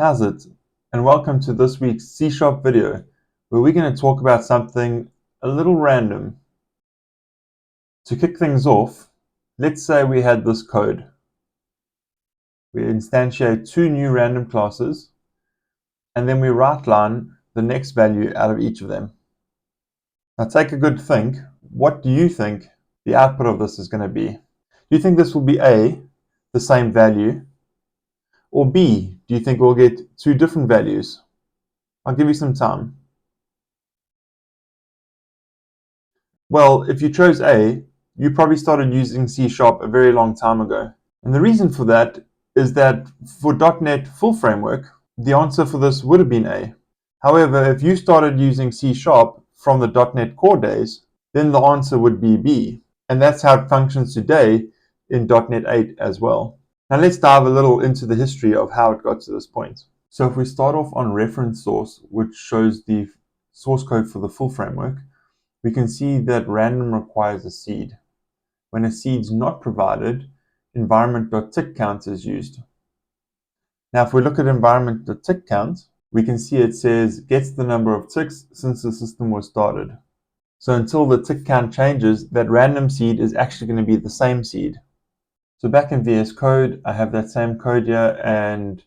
How's it? And welcome to this week's C# video, where we're going to talk about something a little random. To kick things off, let's say we had this code. We instantiate two new random classes, and then we write-line the next value out of each of them. Now take a good think. What do you think the output of this is going to be? Do you think this will be A, the same value, or B, do you think we'll get two different values? I'll give you some time. Well, if you chose A, you probably started using C# a very long time ago. And the reason for that is that for .NET Full Framework, the answer for this would have been A. However, if you started using C# from the .NET Core days, then the answer would be B. And that's how it functions today in .NET 8 as well. Now let's dive a little into the history of how it got to this point. So if we start off on reference source, which shows the source code for the full framework, we can see that random requires a seed. When a seed's not provided, environment.tickCount is used. Now if we look at environment.tickCount, we can see it says gets the number of ticks since the system was started. So until the tick count changes, that random seed is actually going to be the same seed. So back in VS Code, I have that same code here, and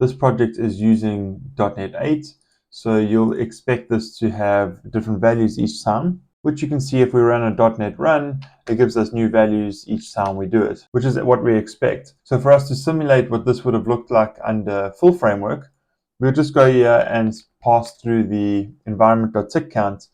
this project is using .NET 8. So you'll expect this to have different values each time, which you can see if we run a .NET run, it gives us new values each time we do it, which is what we expect. So for us to simulate what this would have looked like under full framework, we'll just go here and pass through the environment.tickCount,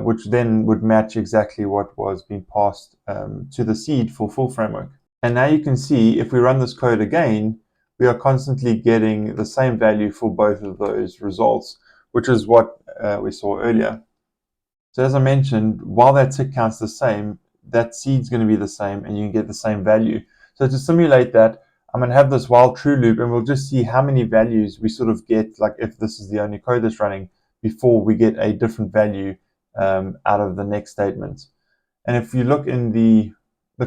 which then would match exactly what was being passed to the seed for full framework. And now you can see if we run this code again, we are constantly getting the same value for both of those results, which is what we saw earlier. So as I mentioned, while that tick count's the same, that seed's going to be the same and you can get the same value. So to simulate that, I'm going to have this while true loop and we'll just see how many values we sort of get, like if this is the only code that's running, before we get a different value out of the next statement. And if you look in the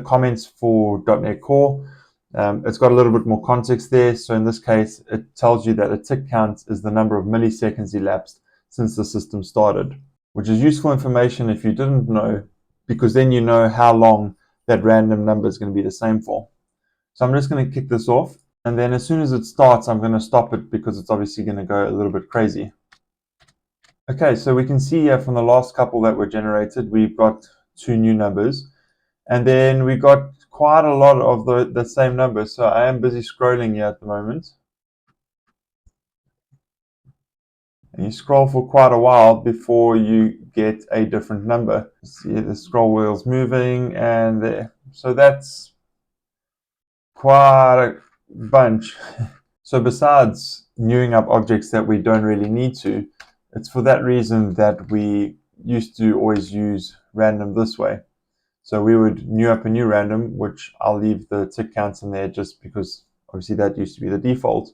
comments for .NET Core, it's got a little bit more context there. So in this case, it tells you that a tick count is the number of milliseconds elapsed since the system started, which is useful information if you didn't know, because then you know how long that random number is going to be the same for. So I'm just going to kick this off, and then as soon as it starts, I'm going to stop it because it's obviously going to go a little bit crazy. Okay, so we can see here from the last couple that were generated, we've got two new numbers, and then we got quite a lot of the same numbers. So I am busy scrolling here at the moment. And you scroll for quite a while before you get a different number. See the scroll wheel's moving, and there. So that's quite a bunch. So besides newing up objects that we don't really need to, it's for that reason that we used to always use random this way. So we would new up a new random, which I'll leave the tick counts in there just because obviously that used to be the default.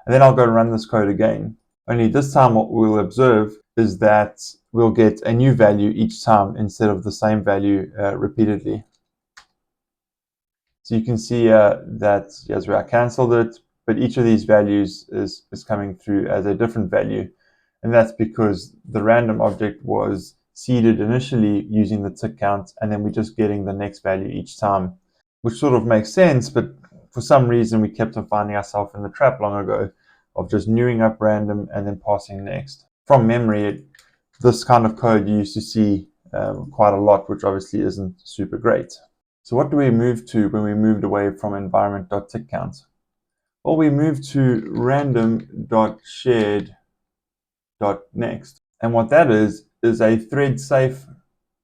And then I'll go and run this code again. Only this time what we'll observe is that we'll get a new value each time instead of the same value repeatedly. So you can see that as I cancelled it, but each of these values is coming through as a different value. And that's because the random object was seeded initially using the tick count, and then we're just getting the next value each time, which sort of makes sense, but for some reason we kept on finding ourselves in the trap long ago of just newing up random and then passing next. From memory, this kind of code you used to see quite a lot, which obviously isn't super great. So what do we move to when we moved away from environment.tickCount? Well, we moved to random.shared.next. And what that is a thread-safe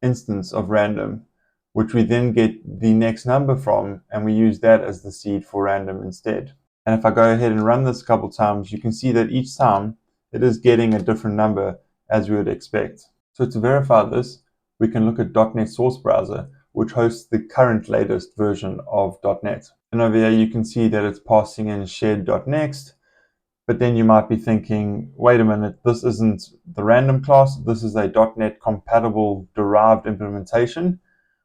instance of random, which we then get the next number from, and we use that as the seed for random instead. And if I go ahead and run this a couple times, you can see that each time it is getting a different number as we would expect. So to verify this, we can look at .NET Source Browser, which hosts the current latest version of .NET. And over here you can see that it's passing in shared.next, but then you might be thinking, wait a minute, this isn't the random class, this is a .NET compatible derived implementation,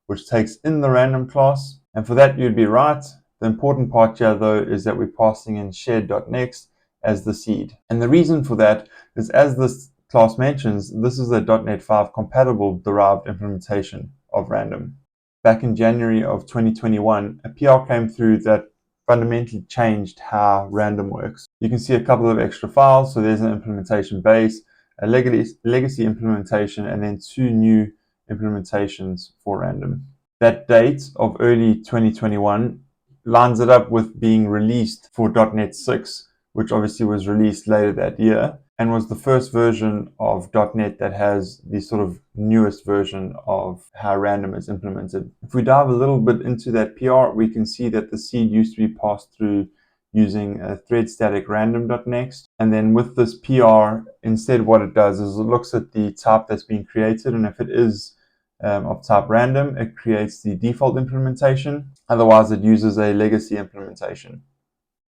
which takes in the random class. And for that you'd be right. The important part here though is that we're passing in shared.next, as the seed. And the reason for that is, as this class mentions, this is a .NET 5 compatible derived implementation of random. Back in January of 2021, a PR came through that fundamentally changed how random works. You can see a couple of extra files. So there's an implementation base, a legacy implementation, and then 2 new implementations for random. That date of early 2021 lines it up with being released for .NET 6, which obviously was released later that year, and was the first version of .NET that has the sort of newest version of how random is implemented. If we dive a little bit into that PR, we can see that the seed used to be passed through using a thread static random.next. And then with this PR, instead what it does is it looks at the type that's being created, and if it is of type random, it creates the default implementation. Otherwise, it uses a legacy implementation.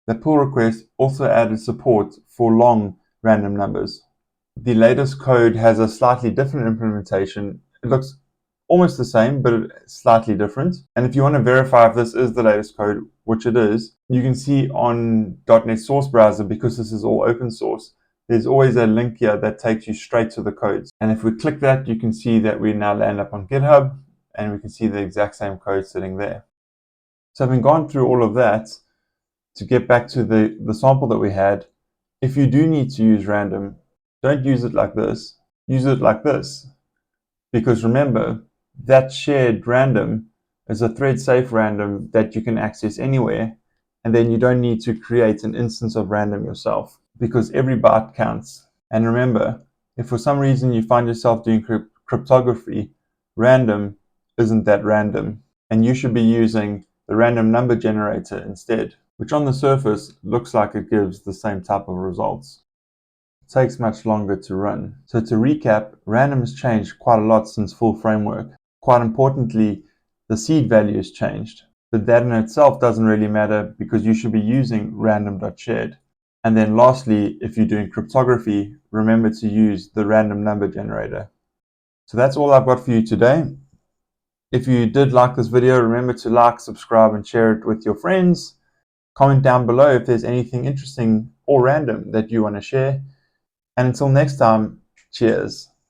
The pull request also added support for long random numbers. The latest code has a slightly different implementation. It looks almost the same, but it's slightly different. And if you want to verify if this is the latest code, which it is, you can see on .NET Source Browser, because this is all open source, there's always a link here that takes you straight to the codes. And if we click that, you can see that we now land up on GitHub, and we can see the exact same code sitting there. So having gone through all of that, to get back to the sample that we had, if you do need to use random, don't use it like this. Use it like this. Because remember, that shared random is a thread-safe random that you can access anywhere, and then you don't need to create an instance of random yourself, because every byte counts. And remember, if for some reason you find yourself doing cryptography, random isn't that random, and you should be using the random number generator instead, which on the surface looks like it gives the same type of results. It takes much longer to run. So to recap, random has changed quite a lot since full framework. Quite importantly, the seed value has changed. But that in itself doesn't really matter, because you should be using random.shared. And then lastly, if you're doing cryptography, remember to use the random number generator. So that's all I've got for you today. If you did like this video, remember to like, subscribe, and share it with your friends. Comment down below if there's anything interesting or random that you want to share. And until next time, cheers.